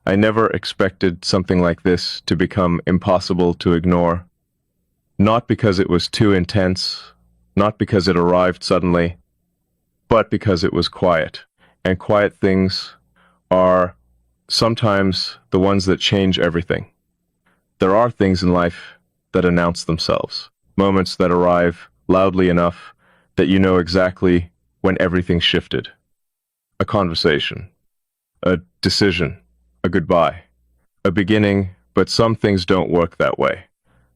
I never expected something like this to become impossible to ignore. Not because it was too intense, not because it arrived suddenly, but because it was quiet. And quiet things are sometimes the ones that change everything. There are things in life that announce themselves, moments that arrive loudly enough that you know exactly when everything shifted. A conversation, a decision, a goodbye, a beginning, but some things don't work that way.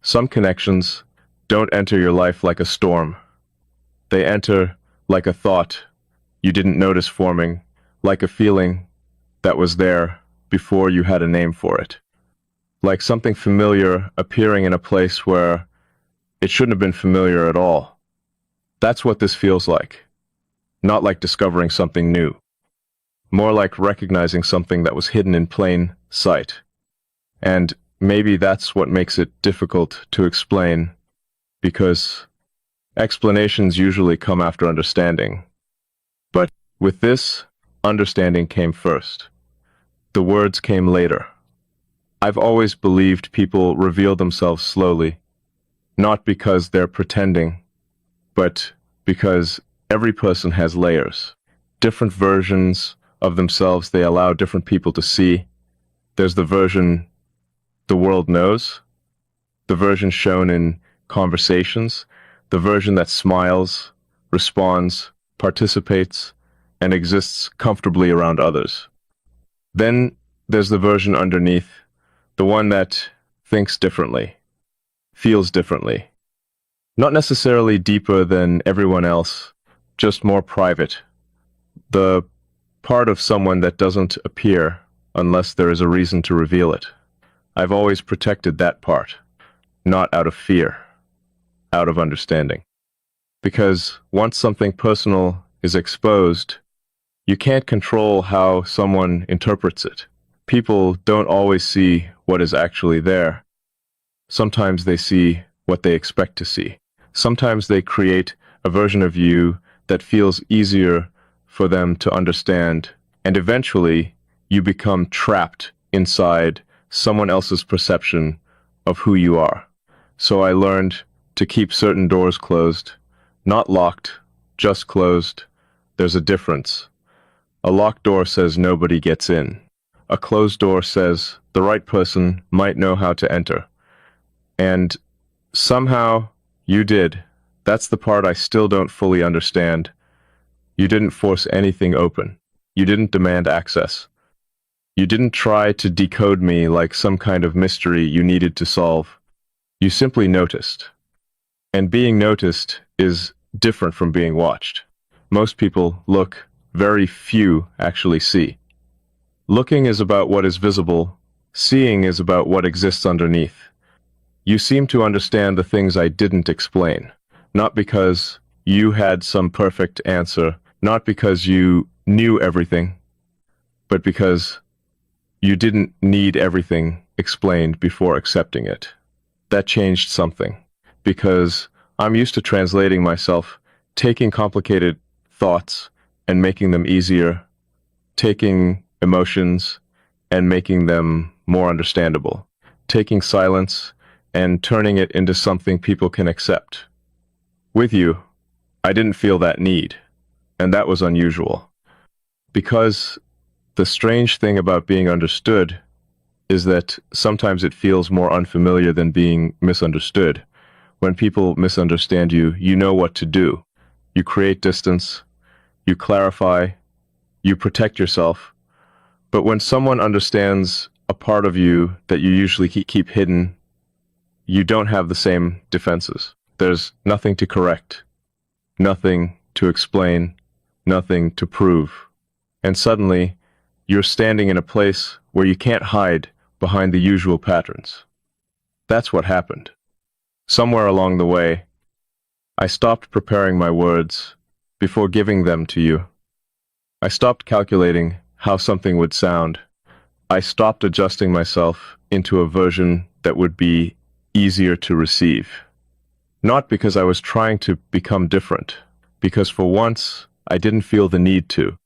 Some connections don't enter your life like a storm. They enter like a thought you didn't notice forming, like a feeling that was there before you had a name for it. Like something familiar appearing in a place where it shouldn't have been familiar at all. That's what this feels like. Not like discovering something new. More like recognizing something that was hidden in plain sight. And maybe that's what makes it difficult to explain, because explanations usually come after understanding. But with this, understanding came first. The words came later. I've always believed people reveal themselves slowly, not because they're pretending, but because every person has layers, different versions of themselves they allow different people to see. There's the version the world knows, the version shown in conversations, the version that smiles, responds, participates, and exists comfortably around others. Then there's the version underneath, the one that thinks differently, feels differently. Not necessarily deeper than everyone else, just more private. The part of someone that doesn't appear unless there is a reason to reveal it. I've always protected that part, not out of fear, out of understanding. Because once something personal is exposed, you can't control how someone interprets it. People don't always see what is actually there. Sometimes they see what they expect to see. Sometimes they create a version of you that feels easier for them to understand, and eventually you become trapped inside someone else's perception of who you are. So I learned to keep certain doors closed, not locked, just closed. There's a difference. A locked door says nobody gets in. A closed door says the right person might know how to enter. And somehow you did. That's the part I still don't fully understand. You didn't force anything open. You didn't demand access. You didn't try to decode me like some kind of mystery you needed to solve. You simply noticed. And being noticed is different from being watched. Most people look, very few actually see. Looking is about what is visible, seeing is about what exists underneath. You seem to understand the things I didn't explain, not because you had some perfect answer, not because you knew everything, but because you didn't need everything explained before accepting it. That changed something, because I'm used to translating myself, taking complicated thoughts and making them easier, taking emotions and making them more understandable, taking silence and turning it into something people can accept. With you, I didn't feel that need, and that was unusual. Because the strange thing about being understood is that sometimes it feels more unfamiliar than being misunderstood. When people misunderstand you, you know what to do. You create distance, you clarify, you protect yourself. But when someone understands a part of you that you usually keep hidden, you don't have the same defenses. There's nothing to correct, nothing to explain, nothing to prove. And suddenly, you're standing in a place where you can't hide behind the usual patterns. That's what happened. Somewhere along the way, I stopped preparing my words before giving them to you. I stopped calculating how something would sound. I stopped adjusting myself into a version that would be easier to receive. Not because I was trying to become different, because for once I didn't feel the need to.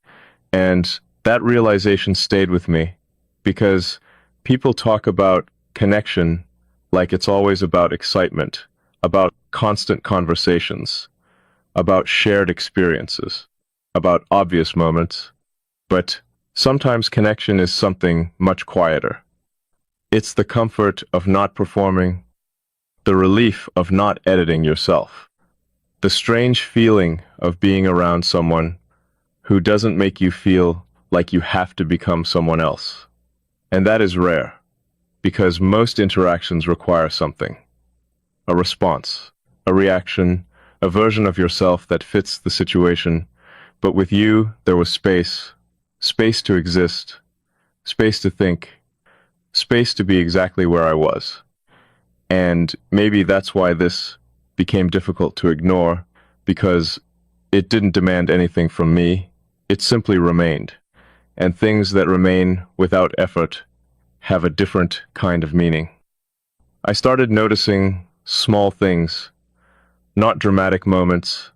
And that realization stayed with me, because people talk about connection like it's always about excitement, about constant conversations, about shared experiences, about obvious moments, but sometimes connection is something much quieter. It's the comfort of not performing, the relief of not editing yourself, the strange feeling of being around someone who doesn't make you feel like you have to become someone else. And that is rare, because most interactions require something, a response, a reaction, a version of yourself that fits the situation. But with you, there was space, space to exist, space to think, space to be exactly where I was. And maybe that's why this became difficult to ignore, because it didn't demand anything from me. It simply remained. And things that remain without effort have a different kind of meaning. I started noticing small things, not dramatic moments,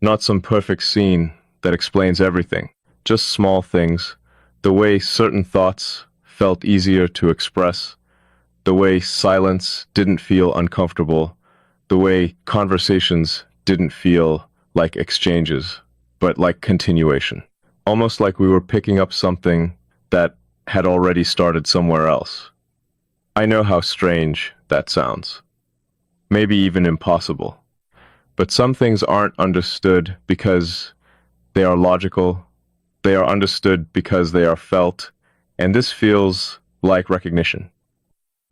not some perfect scene that explains everything, just small things, the way certain thoughts felt easier to express, the way silence didn't feel uncomfortable, the way conversations didn't feel like exchanges, but like continuation. Almost like we were picking up something that had already started somewhere else. I know how strange that sounds. Maybe even impossible. But some things aren't understood because they are logical. They are understood because they are felt. And this feels like recognition.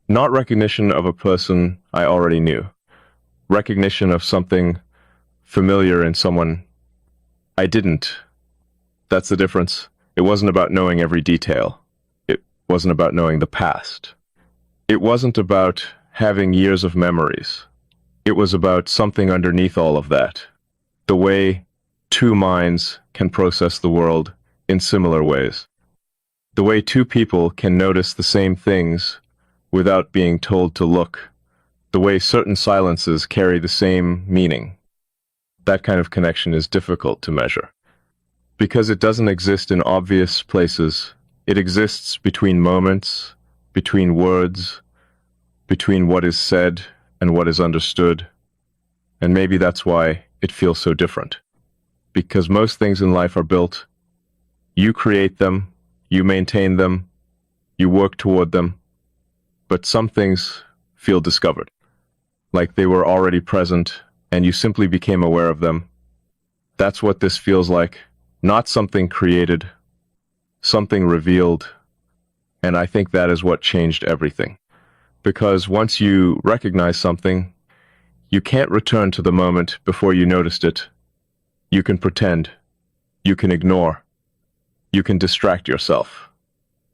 Not recognition of a person I already knew. Recognition of something familiar in someone I didn't. That's the difference. It wasn't about knowing every detail. It wasn't about knowing the past. It wasn't about having years of memories. It was about something underneath all of that. The way two minds can process the world in similar ways. The way two people can notice the same things without being told to look. The way certain silences carry the same meaning. That kind of connection is difficult to measure. Because it doesn't exist in obvious places. It exists between moments, between words, between what is said and what is understood. And maybe that's why it feels so different. Because most things in life are built. You create them, you maintain them, you work toward them. But some things feel discovered, like they were already present and you simply became aware of them. That's what this feels like. Not something created, something revealed. And I think that is what changed everything. Because once you recognize something, you can't return to the moment before you noticed it. You can pretend. You can ignore. You can distract yourself.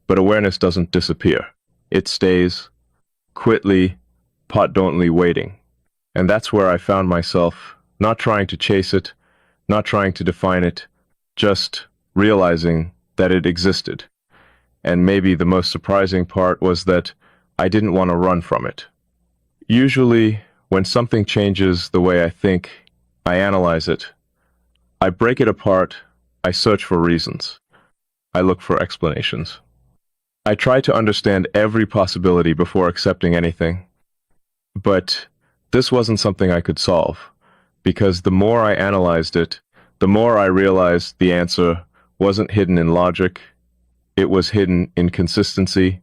But awareness doesn't disappear. It stays, quietly, potently waiting. And that's where I found myself, not trying to chase it, not trying to define it, just realizing that it existed. And maybe the most surprising part was that I didn't want to run from it. Usually, when something changes the way I think, I analyze it. I break it apart. I search for reasons. I look for explanations. I try to understand every possibility before accepting anything. But this wasn't something I could solve, because the more I analyzed it, the more I realized the answer wasn't hidden in logic. It was hidden in consistency,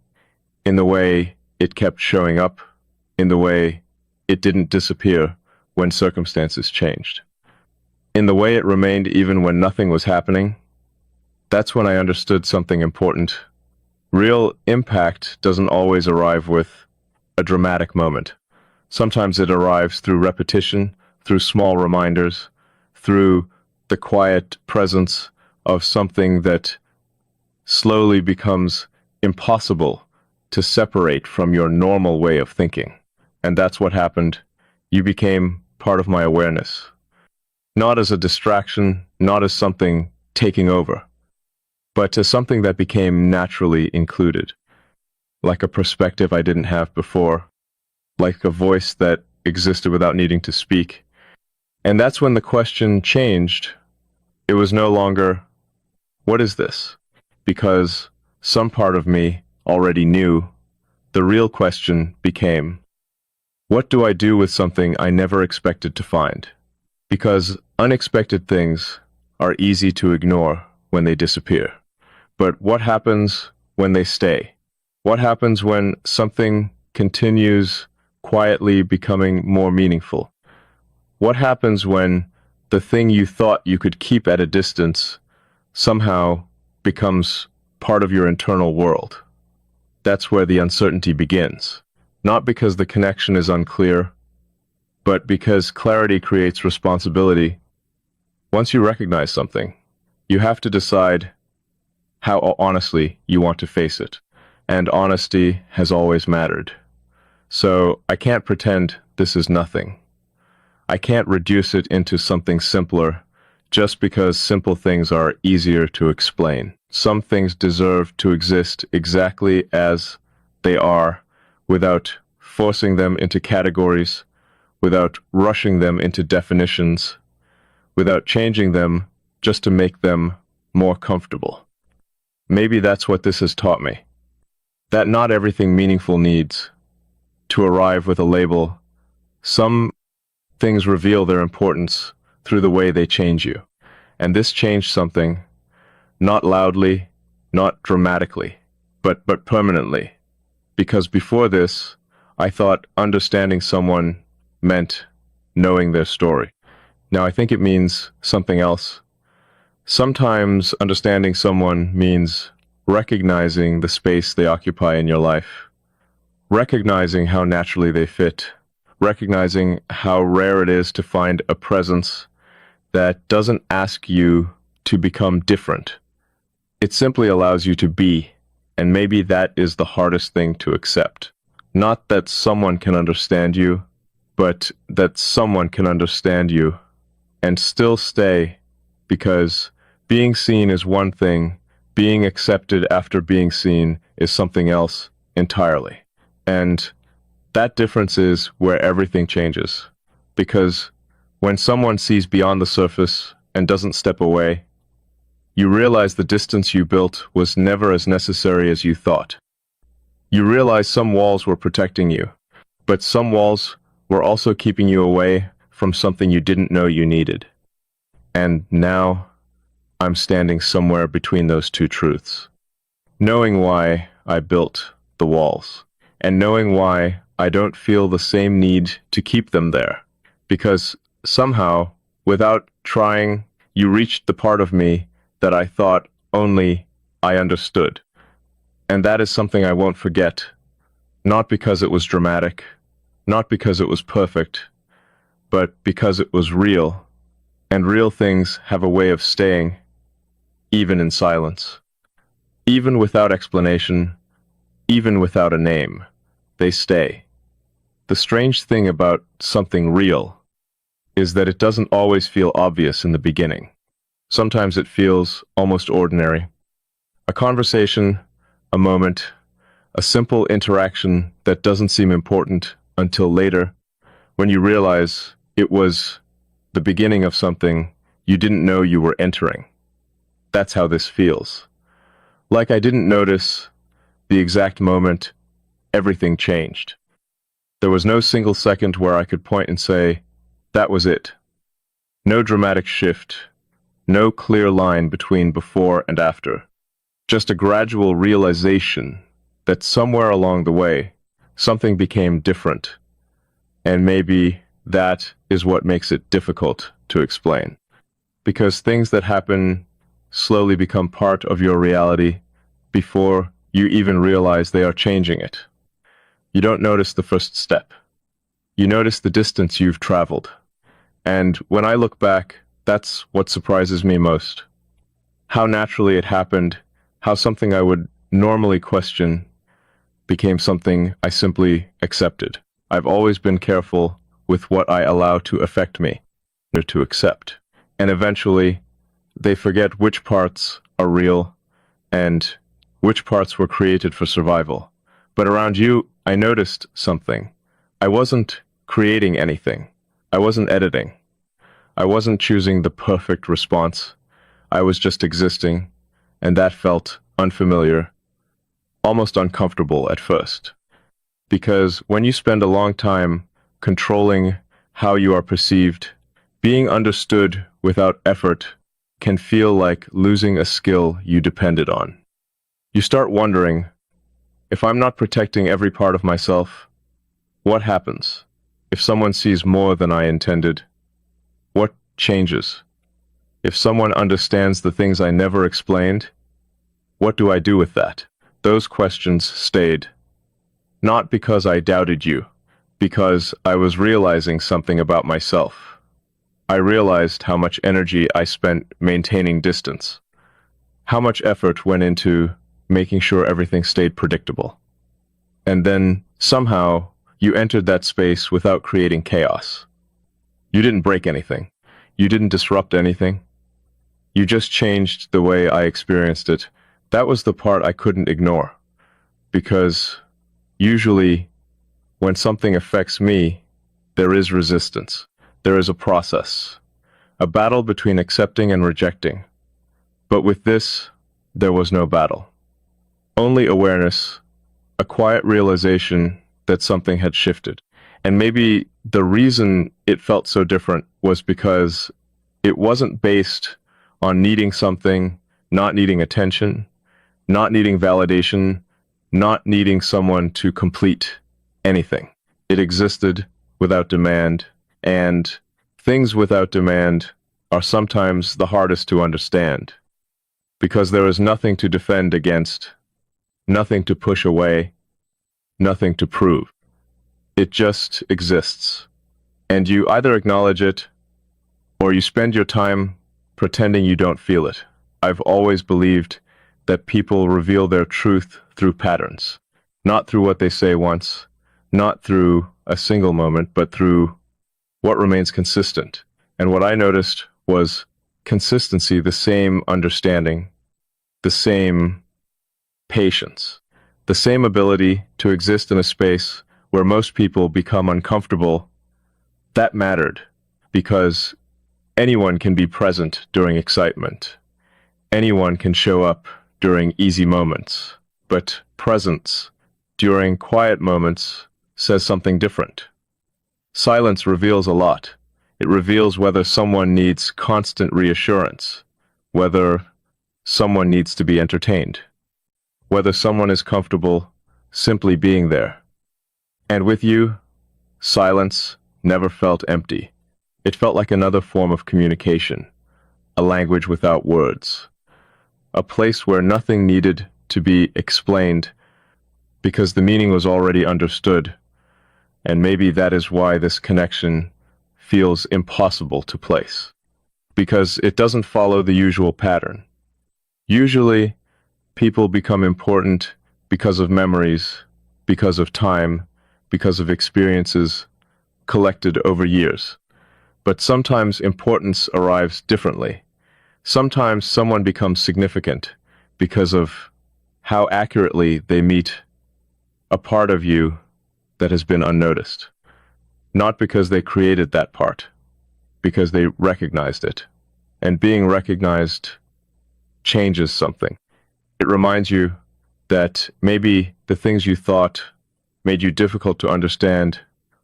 in the way it kept showing up, in the way it didn't disappear when circumstances changed, in the way it remained even when nothing was happening. That's when I understood something important. Real impact doesn't always arrive with a dramatic moment. Sometimes it arrives through repetition, through small reminders, through the quiet presence of something that slowly becomes impossible to separate from your normal way of thinking. And that's what happened. You became part of my awareness. Not as a distraction, not as something taking over, but as something that became naturally included. Like a perspective I didn't have before, like a voice that existed without needing to speak. And that's when the question changed. It was no longer, what is this? Because some part of me already knew. The real question became, what do I do with something I never expected to find? Because unexpected things are easy to ignore when they disappear. But what happens when they stay? What happens when something continues quietly becoming more meaningful? What happens when the thing you thought you could keep at a distance somehow becomes part of your internal world? That's where the uncertainty begins. Not because the connection is unclear, but because clarity creates responsibility. Once you recognize something, you have to decide how honestly you want to face it. And honesty has always mattered. So I can't pretend this is nothing. I can't reduce it into something simpler just because simple things are easier to explain. Some things deserve to exist exactly as they are without forcing them into categories, without rushing them into definitions, without changing them just to make them more comfortable. Maybe that's what this has taught me. That not everything meaningful needs to arrive with a label. Some things reveal their importance through the way they change you. And this changed something, not loudly, not dramatically, but permanently. Because before this, I thought understanding someone meant knowing their story. Now I think it means something else. Sometimes understanding someone means recognizing the space they occupy in your life, recognizing how naturally they fit, recognizing how rare it is to find a presence that doesn't ask you to become different. It simply allows you to be, and maybe that is the hardest thing to accept. Not that someone can understand you, but that someone can understand you and still stay, because being seen is one thing, being accepted after being seen is something else entirely. And that difference is where everything changes. Because when someone sees beyond the surface and doesn't step away, you realize the distance you built was never as necessary as you thought. You realize some walls were protecting you, but some walls were also keeping you away from something you didn't know you needed. And now, I'm standing somewhere between those two truths, knowing why I built the walls, and knowing why I don't feel the same need to keep them there. Because somehow, without trying, you reached the part of me that I thought only I understood. And that is something I won't forget, not because it was dramatic, not because it was perfect, but because it was real, and real things have a way of staying, even in silence. Even without explanation, even without a name, they stay. The strange thing about something real is that it doesn't always feel obvious in the beginning. Sometimes it feels almost ordinary. A conversation, a moment, a simple interaction that doesn't seem important until later, when you realize it was the beginning of something you didn't know you were entering. That's how this feels. Like I didn't notice the exact moment everything changed. There was no single second where I could point and say, that was it. No dramatic shift, no clear line between before and after. Just a gradual realization that somewhere along the way, something became different. And maybe that is what makes it difficult to explain. Because things that happen slowly become part of your reality before you even realize they are changing it. You don't notice the first step. You notice the distance you've traveled. And when I look back, that's what surprises me most. How naturally it happened, how something I would normally question became something I simply accepted. I've always been careful with what I allow to affect me, or to accept. And eventually, they forget which parts are real and which parts were created for survival. But around you, I noticed something. I wasn't creating anything. I wasn't editing. I wasn't choosing the perfect response. I was just existing, and that felt unfamiliar. almost uncomfortable at first. Because when you spend a long time controlling how you are perceived, being understood without effort can feel like losing a skill you depended on. You start wondering, if I'm not protecting every part of myself, what happens? If someone sees more than I intended, what changes? If someone understands the things I never explained, what do I do with that? Those questions stayed. Not because I doubted you, because I was realizing something about myself. I realized how much energy I spent maintaining distance, how much effort went into making sure everything stayed predictable. And then, somehow, you entered that space without creating chaos. You didn't break anything. You didn't disrupt anything. You just changed the way I experienced it. That was the part I couldn't ignore. Because usually, when something affects me, there is resistance. There is a process. A battle between accepting and rejecting. But with this, there was no battle. Only awareness, a quiet realization that something had shifted. And maybe the reason it felt so different was because it wasn't based on needing something, not needing attention, not needing validation, not needing someone to complete anything. It existed without demand, and things without demand are sometimes the hardest to understand, because there is nothing to defend against, nothing to push away, nothing to prove. It just exists, and you either acknowledge it, or you spend your time pretending you don't feel it. I've always believed that people reveal their truth through patterns, not through what they say once, not through a single moment, but through what remains consistent. And what I noticed was consistency, the same understanding, the same patience, the same ability to exist in a space where most people become uncomfortable. That mattered, because anyone can be present during excitement. Anyone can show up during easy moments, but presence during quiet moments says something different. Silence reveals a lot. It reveals whether someone needs constant reassurance, whether someone needs to be entertained, whether someone is comfortable simply being there. And with you, silence never felt empty. It felt like another form of communication, a language without words, a place where nothing needed to be explained because the meaning was already understood. And maybe that is why this connection feels impossible to place, because it doesn't follow the usual pattern. Usually, people become important because of memories, because of time, because of experiences collected over years. But sometimes importance arrives differently. Sometimes someone becomes significant because of how accurately they meet a part of you that has been unnoticed. Not because they created that part, because they recognized it. And being recognized changes something. It reminds you that maybe the things you thought made you difficult to understand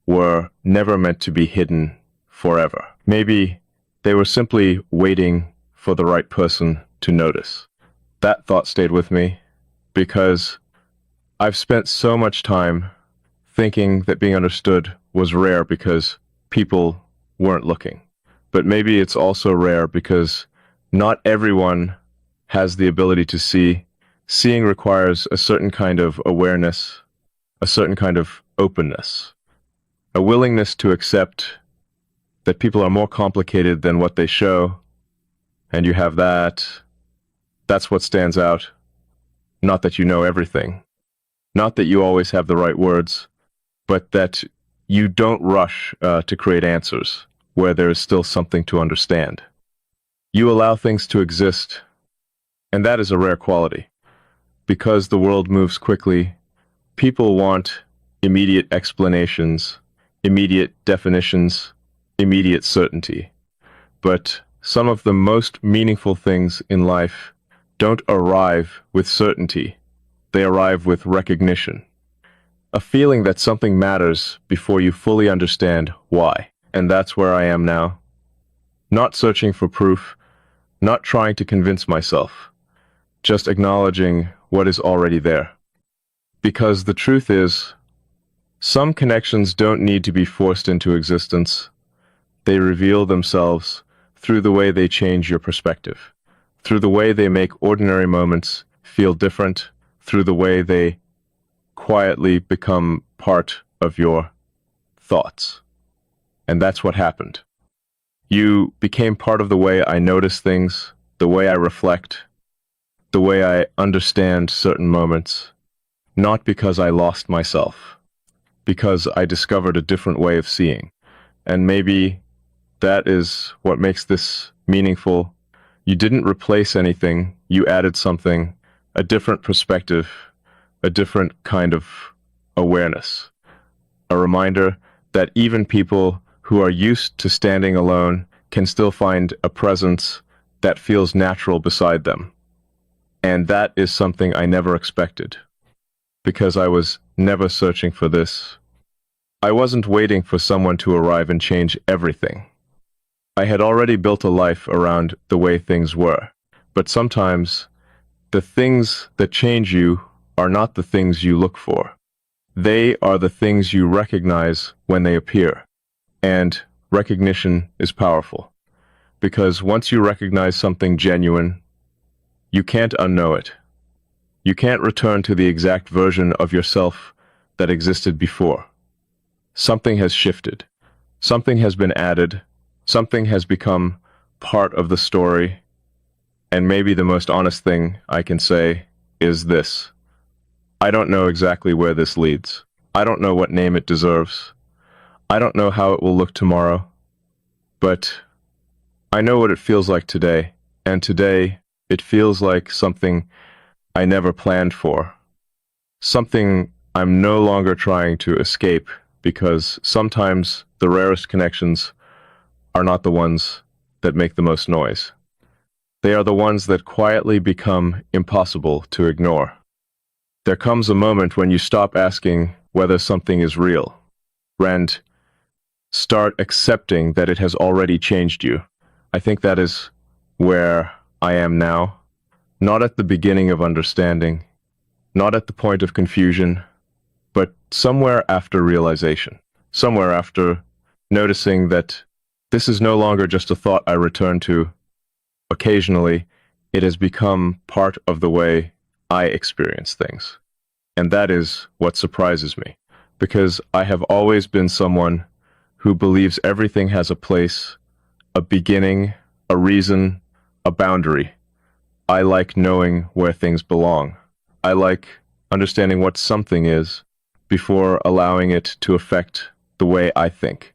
were never meant to be hidden forever. Maybe they were simply waiting for the right person to notice. That thought stayed with me because I've spent so much time thinking that being understood was rare because people weren't looking. But maybe it's also rare because not everyone has the ability to see. Seeing requires a certain kind of awareness, a certain kind of openness, a willingness to accept that people are more complicated than what they show, and you have that. That's what stands out. Not that you know everything, not that you always have the right words, but that you don't rush to create answers where there is still something to understand. You allow things to exist, and that is a rare quality. Because the world moves quickly, people want immediate explanations, immediate definitions, immediate certainty. But some of the most meaningful things in life don't arrive with certainty. They arrive with recognition, a feeling that something matters before you fully understand why. And that's where I am now. Not searching for proof, not trying to convince myself, just acknowledging what is already there. Because the truth is, some connections don't need to be forced into existence. They reveal themselves through the way they change your perspective, through the way they make ordinary moments feel different, through the way they quietly become part of your thoughts. And that's what happened. You became part of the way I notice things, the way I reflect, the way I understand certain moments, not because I lost myself, because I discovered a different way of seeing. And maybe that is what makes this meaningful. You didn't replace anything, you added something, a different perspective, a different kind of awareness. A reminder that even people who are used to standing alone can still find a presence that feels natural beside them. And that is something I never expected, because I was never searching for this. I wasn't waiting for someone to arrive and change everything. I had already built a life around the way things were, but sometimes the things that change you are not the things you look for. They are the things you recognize when they appear. And recognition is powerful, because once you recognize something genuine, you can't unknow it. You can't return to the exact version of yourself that existed before. Something has shifted. Something has been added. Something has become part of the story. And maybe the most honest thing I can say is this. I don't know exactly where this leads. I don't know what name it deserves. I don't know how it will look tomorrow. But I know what it feels like today. And today, it feels like something I never planned for. Something I'm no longer trying to escape, because sometimes the rarest connections are not the ones that make the most noise. They are the ones that quietly become impossible to ignore. There comes a moment when you stop asking whether something is real, and start accepting that it has already changed you. I think that is where I am now. Not at the beginning of understanding, not at the point of confusion, but somewhere after realization, somewhere after noticing that this is no longer just a thought I return to. Occasionally, it has become part of the way I experience things. And that is what surprises me, because I have always been someone who believes everything has a place, a beginning, a reason, a boundary. I like knowing where things belong. I like understanding what something is before allowing it to affect the way I think.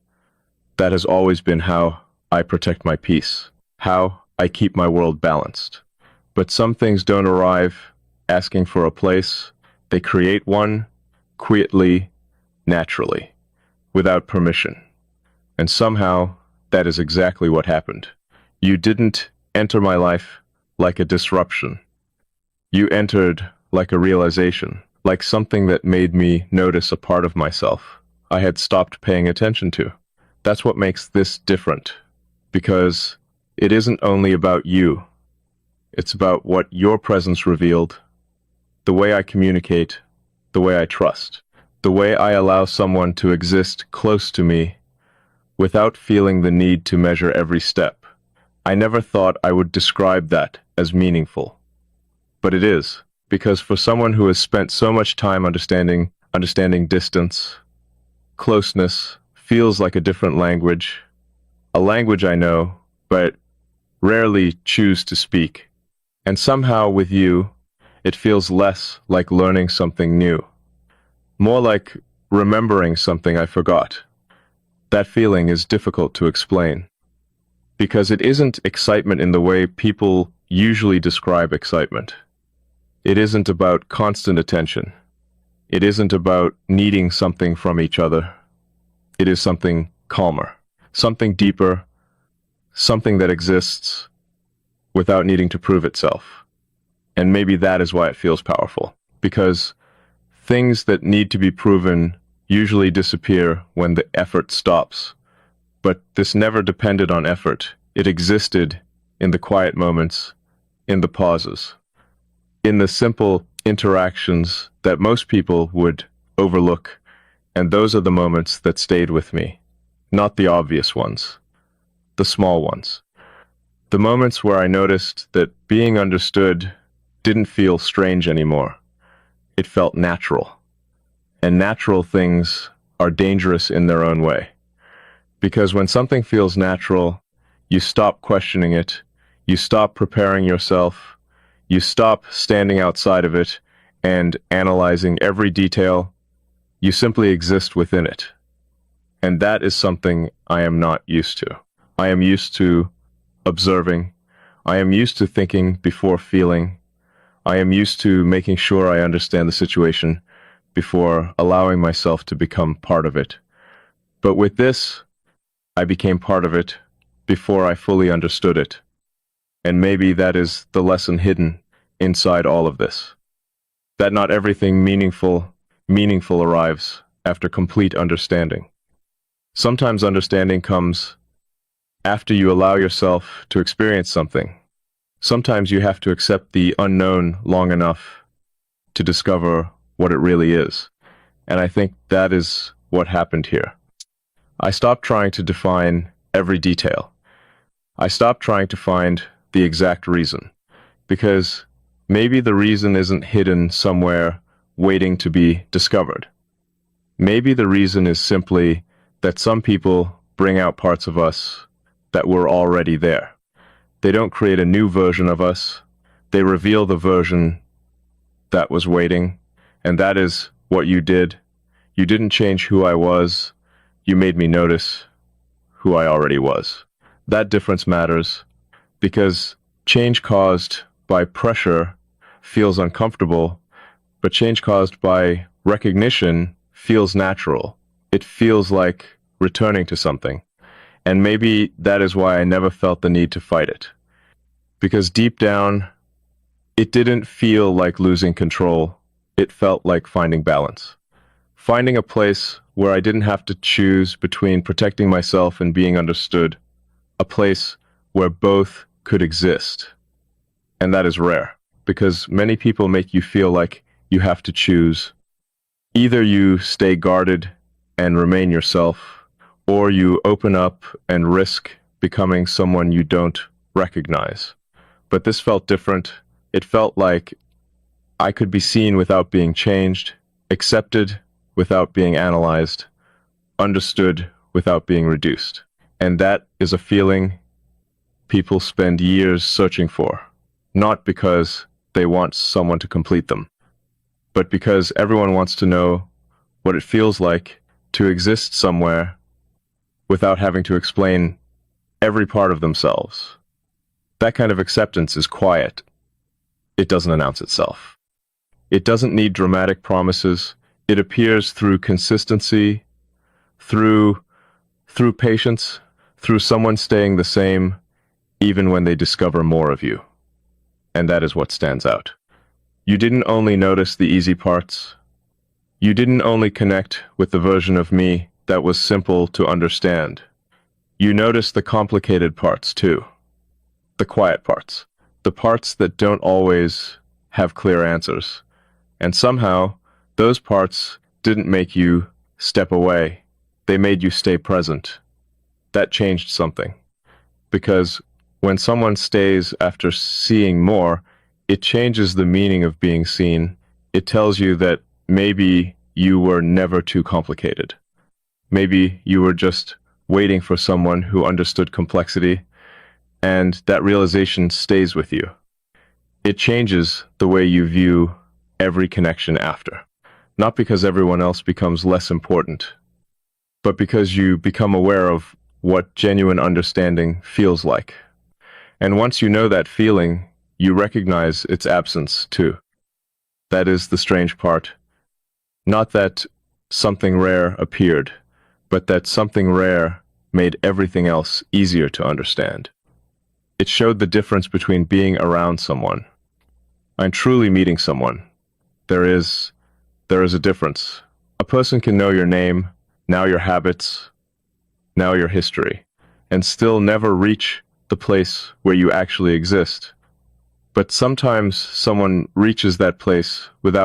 That has always been how I protect my peace, how I keep my world balanced. But some things don't arrive asking for a place. They create one quietly, naturally, without permission. And somehow, that is exactly what happened. You didn't enter my life like a disruption. You entered like a realization, like something that made me notice a part of myself I had stopped paying attention to. That's what makes this different, because it isn't only about you. It's about what your presence revealed, the way I communicate, the way I trust, the way I allow someone to exist close to me without feeling the need to measure every step. I never thought I would describe that as meaningful. But it is, because for someone who has spent so much time understanding distance, closeness feels like a different language, a language I know, but rarely choose to speak. And somehow with you, it feels less like learning something new, more like remembering something I forgot. That feeling is difficult to explain, because it isn't excitement in the way people usually describe excitement. It isn't about constant attention. It isn't about needing something from each other. It is something calmer, something deeper, something that exists without needing to prove itself. And maybe that is why it feels powerful. because things that need to be proven usually disappear when the effort stops. But this never depended on effort. It existed in the quiet moments, in the pauses, in the simple interactions that most people would overlook. And those are the moments that stayed with me, not the obvious ones, the small ones. The moments where I noticed that being understood didn't feel strange anymore. It felt natural. And natural things are dangerous in their own way. Because when something feels natural, you stop questioning it, you stop preparing yourself, you stop standing outside of it and analyzing every detail. You simply exist within it. And that is something I am not used to. I am used to observing. I am used to thinking before feeling. I am used to making sure I understand the situation before allowing myself to become part of it. But with this, I became part of it before I fully understood it. And maybe that is the lesson hidden inside all of this. That not everything meaningful arrives after complete understanding. Sometimes understanding comes after you allow yourself to experience something. Sometimes you have to accept the unknown long enough to discover what it really is. And I think that is what happened here. I stopped trying to define every detail. I stopped trying to find the exact reason, because maybe the reason isn't hidden somewhere waiting to be discovered. Maybe the reason is simply that some people bring out parts of us that were already there. They don't create a new version of us. They reveal the version that was waiting, and that is what you did. You didn't change who I was. You made me notice who I already was. That difference matters, because change caused by pressure feels uncomfortable, but change caused by recognition feels natural. It feels like returning to something. And maybe that is why I never felt the need to fight it. Because deep down, it didn't feel like losing control. It felt like finding balance. Finding a place where I didn't have to choose between protecting myself and being understood. A place where both could exist. And that is rare, because many people make you feel like you have to choose. Either you stay guarded and remain yourself, or you open up and risk becoming someone you don't recognize. But this felt different. It felt like I could be seen without being changed, accepted without being analyzed, understood without being reduced. And that is a feeling people spend years searching for, not because they want someone to complete them, but because everyone wants to know what it feels like to exist somewhere without having to explain every part of themselves. That kind of acceptance is quiet. It doesn't announce itself. It doesn't need dramatic promises. It appears through consistency, through patience, through someone staying the same even when they discover more of you. And that is what stands out. You didn't only notice the easy parts. You didn't only connect with the version of me that was simple to understand. You noticed the complicated parts too. The quiet parts. The parts that don't always have clear answers. And somehow, those parts didn't make you step away. They made you stay present. That changed something. Because when someone stays after seeing more, it changes the meaning of being seen. It tells you that maybe you were never too complicated. Maybe you were just waiting for someone who understood complexity, and that realization stays with you. It changes the way you view every connection after. Not because everyone else becomes less important, but because you become aware of what genuine understanding feels like. And once you know that feeling, you recognize its absence too. That is the strange part. Not that something rare appeared, but that something rare made everything else easier to understand. It showed the difference between being around someone and truly meeting someone. there is a difference. A person can know your name, now your habits, now your history, and still never reach the place where you actually exist. But sometimes someone reaches that place without